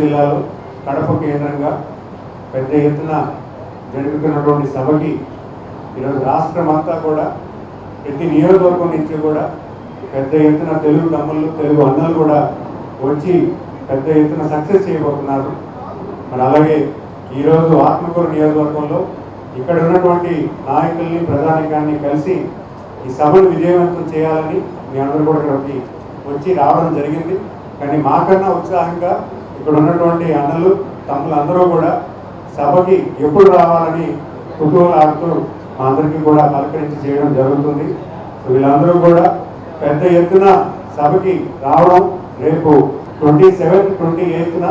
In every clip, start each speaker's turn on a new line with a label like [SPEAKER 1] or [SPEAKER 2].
[SPEAKER 1] జిల్లాలో కడప కేంద్రంగా పెద్ద ఎత్తున జరుగుతున్నటువంటి సభకి ఈరోజు రాష్ట్రం అంతా కూడా ప్రతి నియోజకవర్గం నుంచి కూడా పెద్ద ఎత్తున తెలుగు తమ్ముళ్ళు తెలుగు అన్నలు కూడా వచ్చి పెద్ద ఎత్తున సక్సెస్ చేయబోతున్నారు. మరి అలాగే ఈరోజు ఆత్మకూరు నియోజకవర్గంలో ఇక్కడ ఉన్నటువంటి నాయకుల్ని ప్రధానికాన్ని కలిసి ఈ సభను విజయవంతం చేయాలని మీ అందరూ కూడా ఇక్కడికి వచ్చి రావడం జరిగింది. కానీ మాకన్నా ఉత్సాహంగా ఇక్కడ ఉన్నటువంటి అన్నలు తమ్ములు అందరూ కూడా సభకి ఎప్పుడు రావాలని కుతూహలాడుతూ మా అందరికీ కూడా పలకరించి చేయడం జరుగుతుంది. వీళ్ళందరూ కూడా పెద్ద ఎత్తున సభకి రావడం, రేపు 27, 28న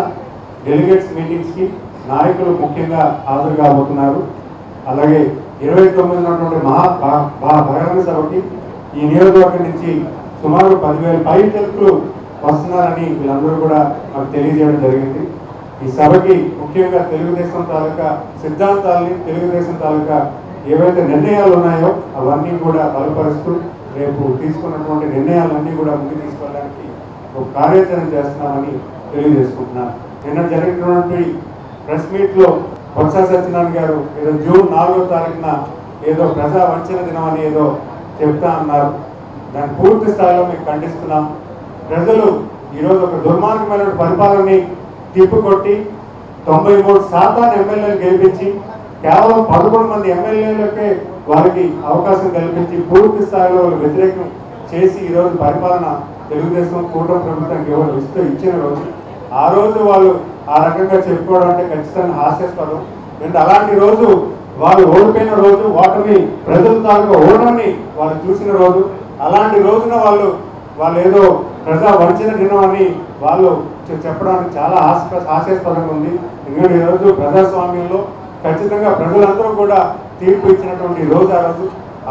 [SPEAKER 1] డెలిగేట్స్ మీటింగ్స్కి నాయకులు ముఖ్యంగా హాజరు కాబోతున్నారు. అలాగే 29 ఉన్నటువంటి బహిరంగ సభకి ఈ నియోజకవర్గం నుంచి సుమారు 10,000 పైచలుకులు వస్తున్నారని వీళ్ళందరూ కూడా మాకు తెలియజేయడం జరిగింది. ఈ సభకి ముఖ్యంగా తెలుగుదేశం తాలూకా సిద్ధాంతాలని, తెలుగుదేశం తాలూకా ఏవైతే నిర్ణయాలు ఉన్నాయో అవన్నీ కూడా బలపరుస్తూ రేపు తీసుకున్నటువంటి నిర్ణయాలన్నీ కూడా ముందుకు తీసుకోవడానికి ఒక కార్యాచరణ చేస్తున్నామని తెలియజేసుకుంటున్నాను. నిన్న జరిగినటువంటి ప్రెస్ మీట్లో బొత్స సత్యనారాయణ గారు ఏదో జూన్ 4వ తారీఖున ఏదో ప్రజా వంచన దినం అని ఏదో చెప్తా అన్నారు. దాన్ని పూర్తి స్థాయిలో మేము ఖండిస్తున్నాం. ప్రజలు ఈరోజు ఒక దుర్మార్గమైన పరిపాలనని తిప్పుకొట్టి 93% ఎమ్మెల్యేలు గెలిపించి కేవలం 11 మంది ఎమ్మెల్యేలకే వారికి అవకాశం కల్పించి పూర్తి స్థాయిలో వ్యతిరేకం చేసి ఈరోజు పరిపాలన తెలుగుదేశం కూటమి ప్రభుత్వానికి ఎవరు ఇచ్చిన రోజు, ఆ రోజు వాళ్ళు ఆ రకంగా చెప్పుకోవడం అంటే ఖచ్చితంగా హాస్యాస్పదం. అంటే అలాంటి రోజు వాళ్ళు ఓడిపోయిన రోజు, ఓటమి ప్రజల తాలూకా ఓటమిని వాళ్ళు చూసిన రోజు, అలాంటి రోజున వాళ్ళు ఏదో ప్రజా వంచన దినం అని వాళ్ళు చెప్పడానికి చాలా హాస్యాస్పదంగా ఉంది. ఎందుకంటే ఈరోజు ప్రజాస్వామ్యంలో ఖచ్చితంగా ప్రజలందరూ కూడా తీర్పు ఇచ్చినటువంటి రోజు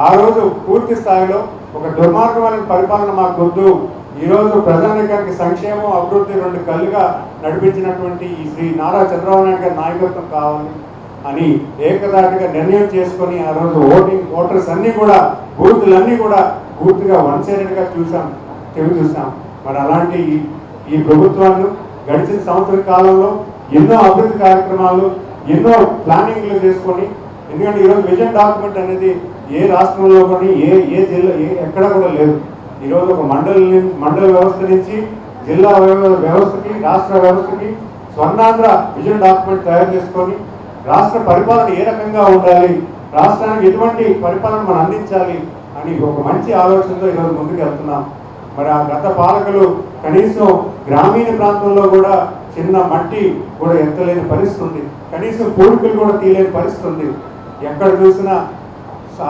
[SPEAKER 1] ఆ రోజు పూర్తి స్థాయిలో ఒక దుర్మార్గమైన పరిపాలన మాకు వద్దు, ఈరోజు ప్రజానీకానికి సంక్షేమం అభివృద్ధి రెండు కళ్ళుగా నడిపించినటువంటి ఈ శ్రీ నారా చంద్రబాబు నాయుడు గారి నాయకత్వం కావాలి అని ఏకదాటిగా నిర్ణయం చేసుకొని ఆ రోజు ఓటర్స్ అన్నీ కూడా బూతులన్నీ కూడా పూర్తిగా వన్ సైడెడ్గా చూసాం. మరి అలాంటి ఈ ప్రభుత్వాలు గడిచిన సంవత్సర కాలంలో ఎన్నో అభివృద్ధి కార్యక్రమాలు, ఎన్నో ప్లానింగ్లు చేసుకొని, ఎందుకంటే ఈరోజు విజన్ డాక్యుమెంట్ అనేది ఏ రాష్ట్రంలో కానీ ఏ జిల్లా ఎక్కడ కూడా లేదు. ఈరోజు ఒక మండల వ్యవస్థ నుంచి జిల్లా వ్యవస్థకి, రాష్ట్ర వ్యవస్థకి స్వర్ణాంధ్ర విజన్ డాక్యుమెంట్ తయారు చేసుకొని రాష్ట్ర పరిపాలన ఏ రకంగా ఉండాలి, రాష్ట్రానికి ఎటువంటి పరిపాలన మనం అందించాలి అని ఒక మంచి ఆలోచనతో ఈరోజు ముందుకు వెళ్తున్నాం. మరి ఆ గత పాలకులు కనీసం గ్రామీణ ప్రాంతంలో కూడా చిన్న మట్టి కూడా ఎత్తలేని పరిస్థితి ఉంది, కనీసం పూడికలు కూడా తీయలేని పరిస్థితి ఉంది. ఎక్కడ చూసినా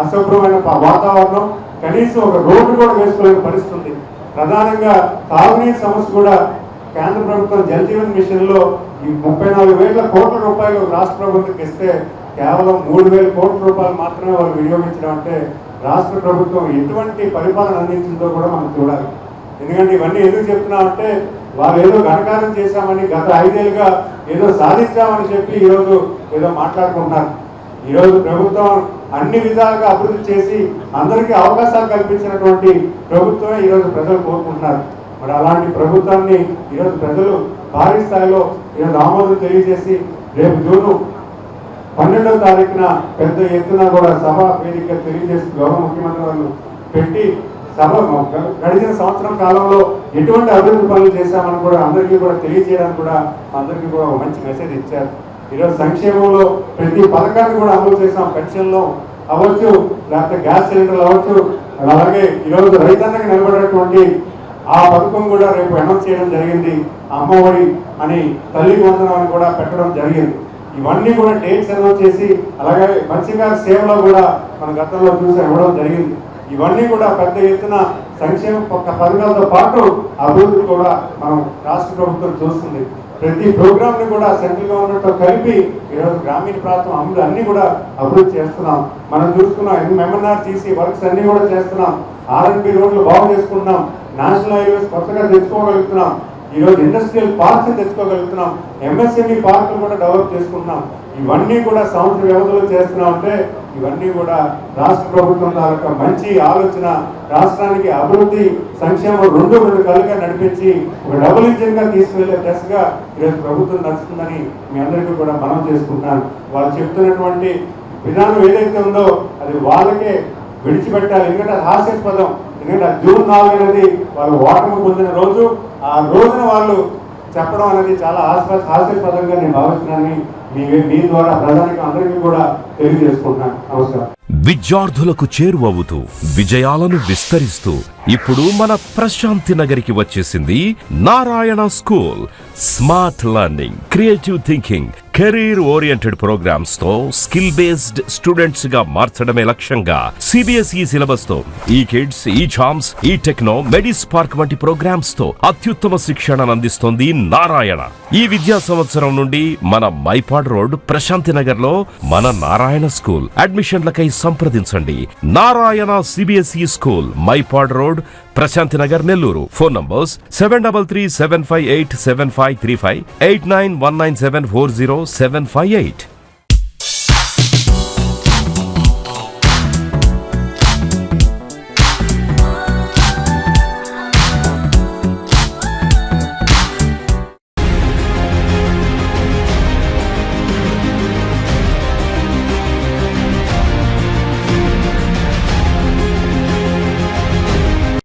[SPEAKER 1] అశుభ్రమైన వాతావరణం, కనీసం ఒక రోడ్డు కూడా వేసుకోలేని పరిస్థితి ఉంది. ప్రధానంగా తాగునీటి సమస్య కూడా కేంద్ర ప్రభుత్వం జల్ జీవన్ మిషన్లో ఈ 34,000 కోట్ల రూపాయలు రాష్ట్ర ప్రభుత్వం ఇస్తే కేవలం 3,000 కోట్ల రూపాయలు మాత్రమే వాళ్ళు వినియోగించడం అంటే రాష్ట్ర ప్రభుత్వం ఎటువంటి పరిపాలన అందించిందో కూడా మనం చూడాలి. ఎందుకంటే ఇవన్నీ ఎందుకు చెప్తున్నామంటే వాళ్ళు ఏదో ఘనకార్యం చేశామని, గత 5 ఏళ్ళుగా ఏదో సాధించామని చెప్పి ఈరోజు ఏదో మాట్లాడుకుంటున్నారు. ఈరోజు ప్రభుత్వం అన్ని విధాలుగా అభివృద్ధి చేసి అందరికీ అవకాశాలు కల్పించినటువంటి ప్రభుత్వమే ఈరోజు ప్రజలు కోరుకుంటున్నారు. మరి అలాంటి ప్రభుత్వాన్ని ఈరోజు ప్రజలు భారీ స్థాయిలో ఈరోజు ఆమోదం తెలియజేసి రేపు జూన్ 12వ తారీఖున పెద్ద ఎత్తున కూడా సభ వేదిక తెలియజేసి గౌరవ ముఖ్యమంత్రి వాళ్ళు పెట్టి సభ గడిచిన సంవత్సరం కాలంలో ఎటువంటి అభివృద్ధి పనులు చేశామని కూడా అందరికీ కూడా తెలియజేయడానికి కూడా అందరికీ కూడా ఒక మంచి మెసేజ్ ఇచ్చారు. ఈరోజు సంక్షేమంలో ప్రతి పథకాన్ని కూడా అమలు చేసాం. పెన్షన్లో అవ్వచ్చు, లేకపోతే గ్యాస్ సిలిండర్లు అవ్వచ్చు, అలాగే ఈరోజు రైతన్నకి నిలబడేటువంటి ఆ పథకం కూడా రేపు అనౌన్స్ చేయడం జరిగింది. అమ్మఒడి అని, తల్లి వందనం అని కూడా పెట్టడం జరిగింది. ఇవన్నీ కూడా డేట్స్ అనౌన్స్ చేసి, అలాగే మత్స్యకార సేవలో కూడా మన గతంలో చూసి ఇవ్వడం జరిగింది. ఇవన్నీ కూడా పెద్ద ఎత్తున సంక్షేమ పథకాలతో పాటు అభివృద్ధి కూడా మనం రాష్ట్ర ప్రభుత్వం చూస్తుంది. ప్రతి ప్రోగ్రామ్ని కూడా సెంట్రల్ గవర్నమెంట్తో కలిపి ఈరోజు గ్రామీణ ప్రాంతం అన్నీ కూడా అభివృద్ధి చేస్తున్నాం. మనం చూసుకున్నాం ఎంఎన్ఆర్ తీసి వర్క్స్ అన్నీ కూడా చేస్తున్నాం. ఆర్ఎన్బి రోడ్లు బాగు చేసుకుంటున్నాం. నేషనల్ హైవేస్ కొత్తగా తెచ్చుకోగలుగుతున్నాం. ఈరోజు ఇండస్ట్రియల్ పార్క్స్ తెచ్చుకోగలుగుతున్నాం. ఎంఎస్ఎంఈ పార్కులు కూడా డెవలప్ చేసుకుంటున్నాం. ఇవన్నీ కూడా సంవత్సర వ్యవధిలో చేస్తున్నామంటే ఇవన్నీ కూడా రాష్ట్ర ప్రభుత్వం తాలూకా మంచి ఆలోచన, రాష్ట్రానికి అభివృద్ధి సంక్షేమం రెండు కలుగా నడిపించి ఒక డబుల్ ఇంజిన్ గా తీసుకువెళ్లే దశగా ఈరోజు ప్రభుత్వం నడుస్తుందని మీ అందరికీ కూడా మనం చేసుకుంటున్నాను. వాళ్ళు చెప్తున్నటువంటి విధానం ఏదైతే ఉందో అది వాళ్ళకే విడిచిపెట్టాలి. ఎందుకంటే అది హాస్యాస్పదం. ఎందుకంటే జూన్ 4 అనేది వాళ్ళు ఓటమి పొందిన రోజు. ఆ రోజున వాళ్ళు చెప్పడం అనేది చాలా హాస్యాస్పదంగా నేను భావిస్తున్నానని మీ ద్వారా ప్రజానికి అందరికీ కూడా తెలియజేసుకుంటున్నాను. నమస్కారం.
[SPEAKER 2] విద్యార్థులకు చేరువవుతూ విజయాలను విస్తరిస్తూ ఇప్పుడు మన ప్రశాంతి నగరికి వచ్చేసింది Narayana school. Smart learning, creative thinking, career oriented programs తో స్కిల్ బేస్డ్ స్టూడెంట్స్ గా మార్చడమే లక్ష్యంగా సిబిఎస్ఈ సిలబస్ తో ఈ కిడ్స్, ఈ ఛామ్స్, ఈ టెక్నో, మెడిస్ పార్క్ వంటి ప్రోగ్రామ్స్ తో అత్యుత్తమ శిక్షణను అందిస్తోంది నారాయణ. ఈ విద్యా సంవత్సరం నుండి మన మైపాడ్ రోడ్ ప్రశాంతి నగర్ లో మన నారాయణ స్కూల్. అడ్మిషన్లకై సంప్రదించండి. Narayana CBSE school, Mypadu road, Prashanti Nagar, Nellore. Phone numbers 7337587535, 8919740758.